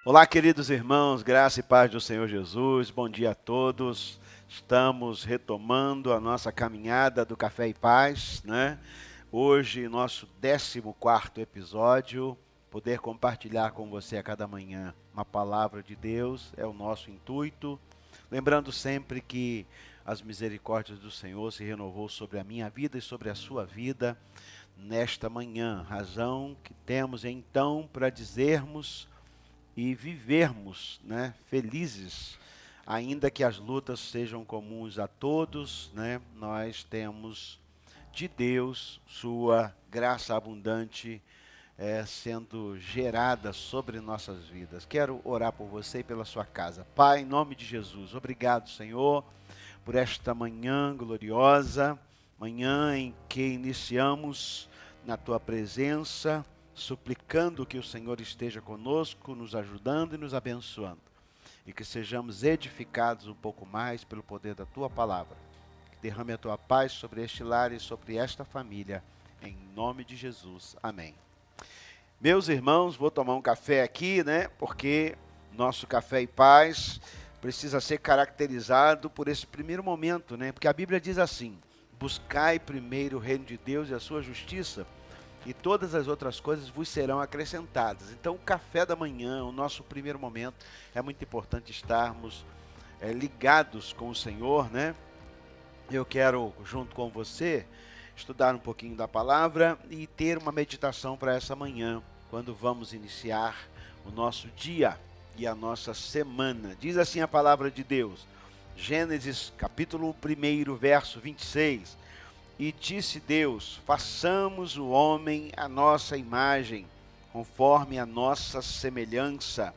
Olá, queridos irmãos, graça e paz do Senhor Jesus, bom dia a todos. Estamos retomando a nossa caminhada do Café e Paz, né? Hoje, nosso 14º episódio, poder compartilhar com você a cada manhã uma palavra de Deus é o nosso intuito. Lembrando sempre que as misericórdias do Senhor se renovou sobre a minha vida e sobre a sua vida nesta manhã, razão que temos então para dizermos e vivermos, né, felizes, ainda que as lutas sejam comuns a todos, né, nós temos de Deus sua graça abundante sendo gerada sobre nossas vidas. Quero orar por você e pela sua casa. Pai, em nome de Jesus, obrigado, Senhor, por esta manhã gloriosa, manhã em que iniciamos na tua presença, suplicando que o Senhor esteja conosco, nos ajudando e nos abençoando, e que sejamos edificados um pouco mais pelo poder da tua palavra. Que derrame a tua paz sobre este lar e sobre esta família, em nome de Jesus. Amém. Meus irmãos, vou tomar um café aqui, né? Porque nosso café e paz precisa ser caracterizado por esse primeiro momento, né? Porque a Bíblia diz assim: buscai primeiro o reino de Deus e a sua justiça, e todas as outras coisas vos serão acrescentadas. Então, o café da manhã, o nosso primeiro momento, é muito importante estarmos ligados com o Senhor, né? Eu quero, junto com você, estudar um pouquinho da palavra e ter uma meditação para essa manhã, quando vamos iniciar o nosso dia e a nossa semana. Diz assim a palavra de Deus, Gênesis capítulo 1, verso 26. E disse Deus, façamos o homem à nossa imagem, conforme a nossa semelhança,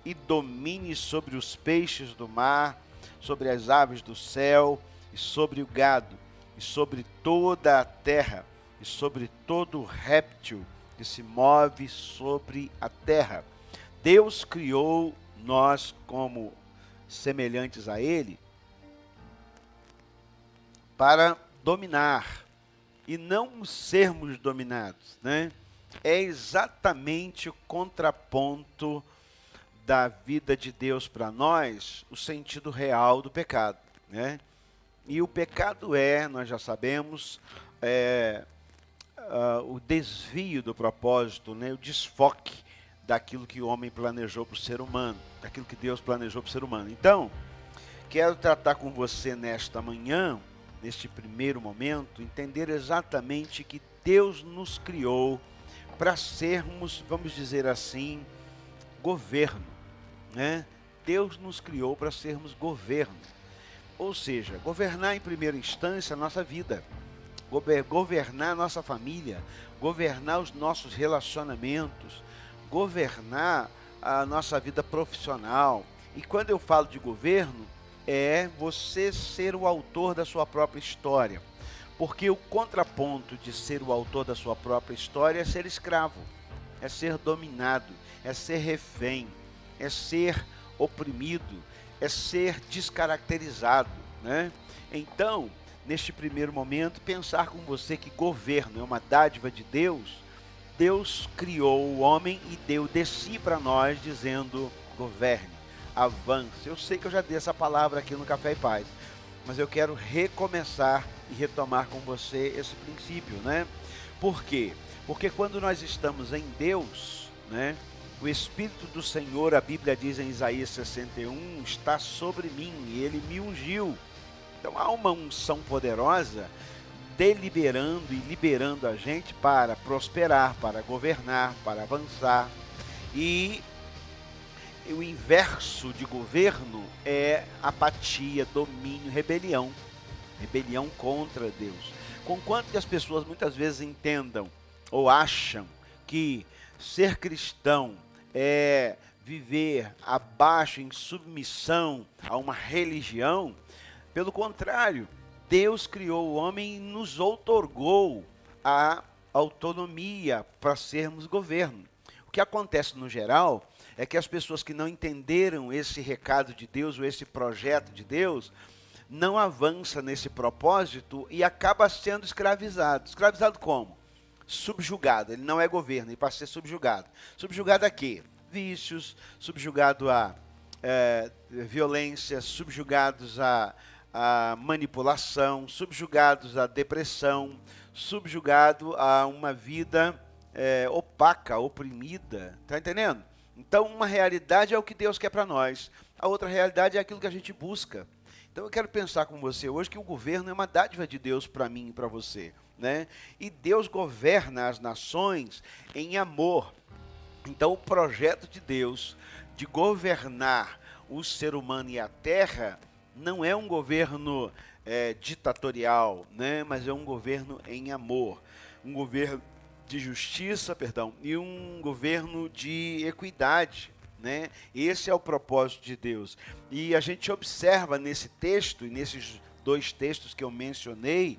e domine sobre os peixes do mar, sobre as aves do céu, e sobre o gado, e sobre toda a terra, e sobre todo réptil que se move sobre a terra. Deus criou nós como semelhantes a Ele para dominar e não sermos dominados, né? É exatamente o contraponto da vida de Deus para nós, o sentido real do pecado, né? E o pecado nós já sabemos, o desvio do propósito, né? O desfoque daquilo que o homem planejou para o ser humano, daquilo que Deus planejou para o ser humano. Então, quero tratar com você nesta manhã, neste primeiro momento, entender exatamente que Deus nos criou para sermos, vamos dizer assim, governo, né? Deus nos criou para sermos governo, ou seja, governar em primeira instância a nossa vida, governar a nossa família, governar os nossos relacionamentos, governar a nossa vida profissional. E quando eu falo de governo, é você ser o autor da sua própria história. Porque o contraponto de ser o autor da sua própria história é ser escravo, é ser dominado, é ser refém, é ser oprimido, é ser descaracterizado, né? Então, neste primeiro momento, pensar com você que governo é uma dádiva de Deus. Deus criou o homem e deu de si para nós, dizendo, governe, avance. Eu sei que eu já dei essa palavra aqui no Café e Paz, mas eu quero recomeçar e retomar com você esse princípio, né? Por quê? Porque quando nós estamos em Deus, né, o Espírito do Senhor, a Bíblia diz em Isaías 61, está sobre mim e Ele me ungiu. Então há uma unção poderosa deliberando e liberando a gente para prosperar, para governar, para avançar. E o inverso de governo é apatia, domínio, rebelião. Rebelião contra Deus. Conquanto que as pessoas muitas vezes entendam ou acham que ser cristão é viver abaixo, em submissão a uma religião, pelo contrário, Deus criou o homem e nos outorgou a autonomia para sermos governo. O que acontece no geral é que as pessoas que não entenderam esse recado de Deus ou esse projeto de Deus, não avança nesse propósito e acaba sendo escravizado. Escravizado como? Subjugado. Ele não é governo, ele passa a ser subjugado. Subjugado a quê? vícios, subjugados a violência, subjugados a manipulação, subjugados à depressão, subjugado a uma vida opaca, oprimida. Está entendendo? Então, uma realidade é o que Deus quer para nós. A outra realidade é aquilo que a gente busca. Então, eu quero pensar com você hoje que o governo é uma dádiva de Deus para mim e para você, né? E Deus governa as nações em amor. Então, o projeto de Deus de governar o ser humano e a terra não é um governo ditatorial, né? Mas é um governo em amor, um governo de justiça, perdão, e um governo de equidade, né? Esse é o propósito de Deus. E a gente observa nesse texto e nesses dois textos que eu mencionei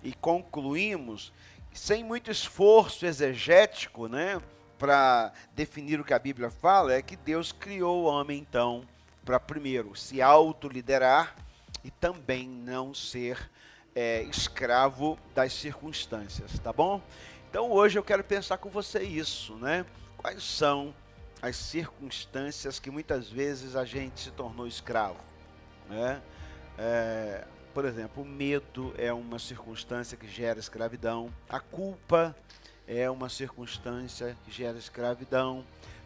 e concluímos, sem muito esforço exegético, né, para definir o que a Bíblia fala, é que Deus criou o homem então para primeiro se autoliderar e também não ser escravo das circunstâncias, tá bom? Então hoje eu quero pensar com você isso, né? Quais são as circunstâncias que muitas vezes a gente se tornou escravo, né? Por exemplo, o medo é uma circunstância que gera escravidão, a culpa é uma circunstância que gera escravidão,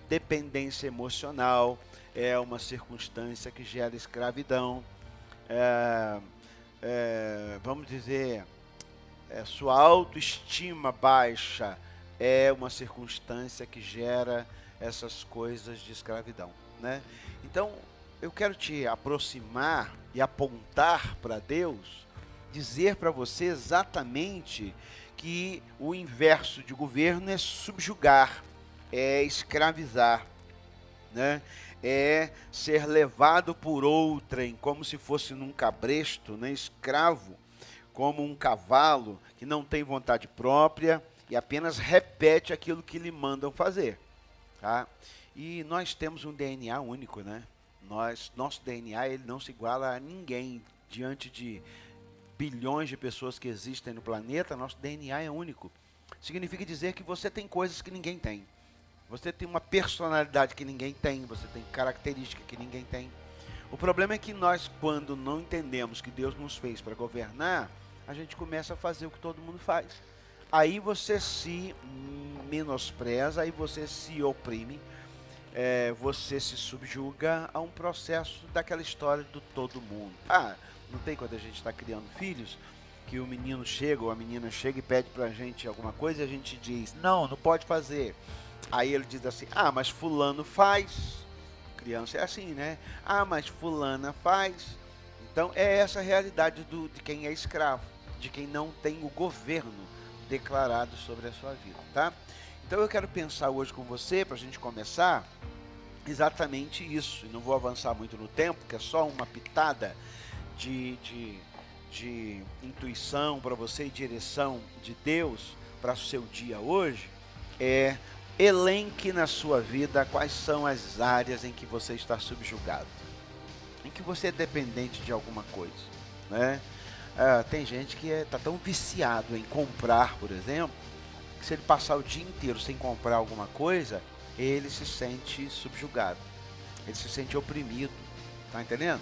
dependência emocional é uma circunstância que gera escravidão, vamos dizer, sua autoestima baixa é uma circunstância que gera essas coisas de escravidão, né? Então, eu quero te aproximar e apontar para Deus, dizer para você exatamente que o inverso de governo é subjugar, é escravizar, né? É ser levado por outrem, como se fosse num cabresto, né? Escravo, como um cavalo que não tem vontade própria e apenas repete aquilo que lhe mandam fazer, tá? E nós temos um DNA único, né? Nosso DNA ele não se iguala a ninguém diante de bilhões de pessoas que existem no planeta. Nosso DNA é único. Significa dizer que você tem coisas que ninguém tem. Você tem uma personalidade que ninguém tem, você tem características que ninguém tem. O problema é que nós, quando não entendemos que Deus nos fez para governar, a gente começa a fazer o que todo mundo faz. Aí você se menospreza, aí você se oprime, você se subjuga a um processo daquela história do todo mundo. Não tem quando a gente está criando filhos, que o menino chega ou a menina chega e pede pra gente alguma coisa e a gente diz, não pode fazer. Aí ele diz assim, mas fulano faz. Criança é assim, né? Mas fulana faz. Então é essa a realidade de quem é escravo, de quem não tem o governo declarado sobre a sua vida, tá? Então eu quero pensar hoje com você, para a gente começar, exatamente isso. E não vou avançar muito no tempo, que é só uma pitada de intuição para você e direção de Deus para o seu dia hoje. Elenque na sua vida quais são as áreas em que você está subjugado, em que você é dependente de alguma coisa, né? Tem gente que está tão viciado em comprar, por exemplo, que se ele passar o dia inteiro sem comprar alguma coisa, ele se sente subjugado, ele se sente oprimido, tá entendendo?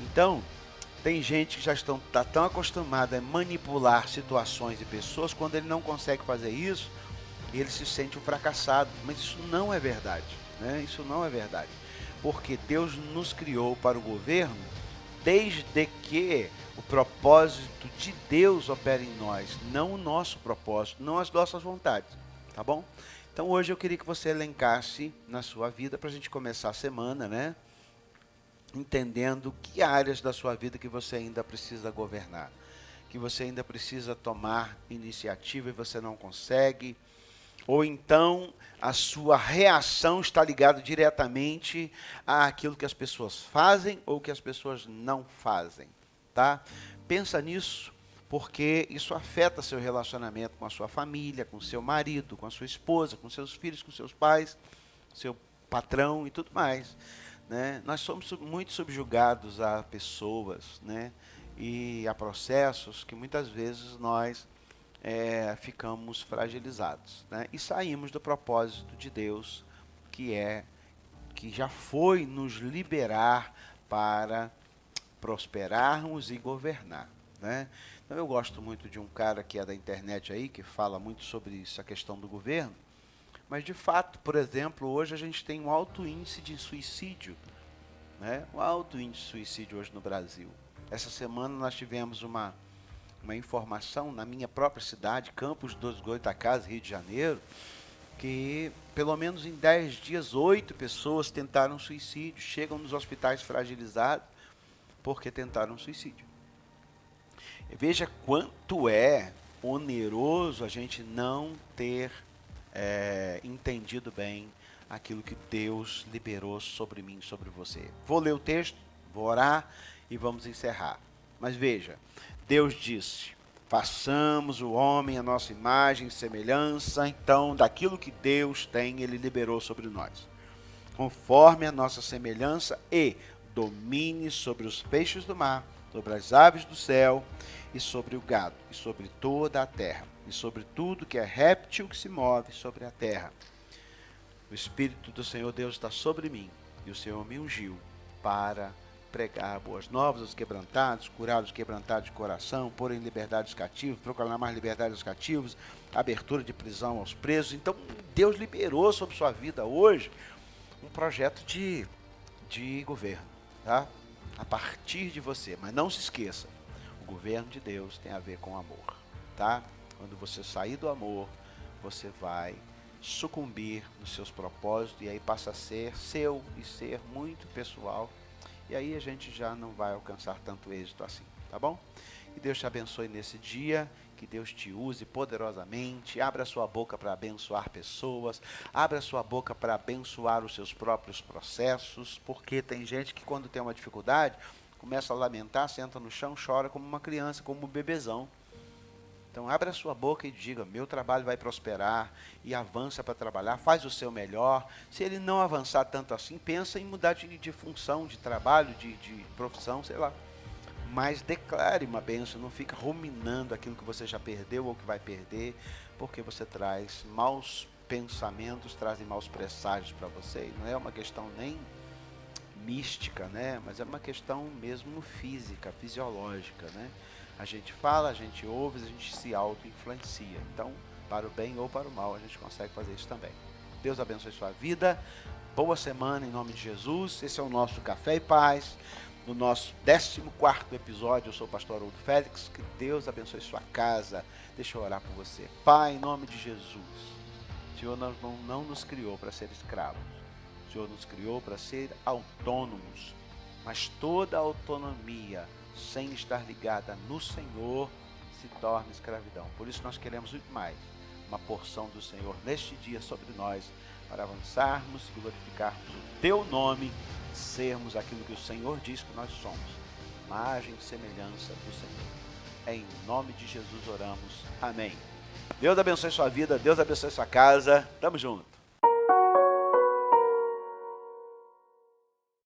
Então, tem gente que já está tão acostumada a manipular situações e pessoas, quando ele não consegue fazer isso, ele se sente um fracassado. Mas isso não é verdade, né? Isso não é verdade. Porque Deus nos criou para o governo, desde que o propósito de Deus opera em nós, não o nosso propósito, não as nossas vontades, tá bom? Então hoje eu queria que você elencasse na sua vida, para a gente começar a semana, né? Entendendo que áreas da sua vida que você ainda precisa governar, que você ainda precisa tomar iniciativa e você não consegue, ou então a sua reação está ligada diretamente àquilo que as pessoas fazem ou que as pessoas não fazem, tá? Pensa nisso, porque isso afeta seu relacionamento com a sua família, com seu marido, com a sua esposa, com seus filhos, com seus pais, seu patrão e tudo mais, né? Nós somos muito subjugados a pessoas, né? E a processos que muitas vezes nós ficamos fragilizados, né? E saímos do propósito de Deus, que é que já foi nos liberar para prosperarmos e governar, né? Então eu gosto muito de um cara que é da internet aí, que fala muito sobre isso, a questão do governo, mas de fato, por exemplo, hoje a gente tem um alto índice de suicídio, né? Um alto índice de suicídio hoje no Brasil. Essa semana nós tivemos uma informação na minha própria cidade, Campos dos Goytacazes, Rio de Janeiro, que pelo menos em 10 dias, 8 pessoas tentaram suicídio, chegam nos hospitais fragilizados porque tentaram suicídio. Veja quanto é oneroso a gente não ter entendido bem aquilo que Deus liberou sobre mim, sobre você. Vou ler o texto, vou orar e vamos encerrar. Mas veja, Deus disse: façamos o homem a nossa imagem e semelhança. Então, daquilo que Deus tem, Ele liberou sobre nós, conforme a nossa semelhança, e domine sobre os peixes do mar, sobre as aves do céu, e sobre o gado, e sobre toda a terra, e sobre tudo que é réptil que se move sobre a terra. O Espírito do Senhor Deus está sobre mim, e o Senhor me ungiu para pregar boas novas aos quebrantados, curar os quebrantados de coração, pôr em liberdade os cativos, proclamar liberdade aos cativos, abertura de prisão aos presos. Então, Deus liberou sobre sua vida hoje um projeto de governo, tá? A partir de você. Mas não se esqueça, o governo de Deus tem a ver com amor, tá? Quando você sair do amor, você vai sucumbir nos seus propósitos, e aí passa a ser seu e ser muito pessoal, e aí a gente já não vai alcançar tanto êxito assim, tá bom? Que Deus te abençoe nesse dia, que Deus te use poderosamente. Abra sua boca para abençoar pessoas, abra sua boca para abençoar os seus próprios processos, porque tem gente que quando tem uma dificuldade, começa a lamentar, senta no chão, chora como uma criança, como um bebezão. Então abra a sua boca e diga: meu trabalho vai prosperar, e avança para trabalhar, faz o seu melhor. Se ele não avançar tanto assim, pensa em mudar de função, de trabalho, de profissão, sei lá. Mas declare uma bênção, não fica ruminando aquilo que você já perdeu ou que vai perder, porque você traz maus pensamentos, trazem maus presságios para você. E não é uma questão nem mística, né? Mas é uma questão mesmo física, fisiológica, né? A gente fala, a gente ouve, a gente se auto-influencia. Então, para o bem ou para o mal, a gente consegue fazer isso também. Deus abençoe sua vida. Boa semana em nome de Jesus. Esse é o nosso Café e Paz. No nosso 14º episódio, eu sou o pastor Haroldo Félix. Que Deus abençoe sua casa. Deixa eu orar por você. Pai, em nome de Jesus, o Senhor não nos criou para ser escravos. O Senhor nos criou para ser autônomos. Mas toda autonomia sem estar ligada no Senhor se torna escravidão. Por isso nós queremos muito mais uma porção do Senhor neste dia sobre nós, para avançarmos e glorificarmos o Teu nome, sermos aquilo que o Senhor diz que nós somos, imagem e semelhança do Senhor. Em nome de Jesus oramos. Amém. Deus abençoe sua vida, Deus abençoe sua casa. Tamo junto.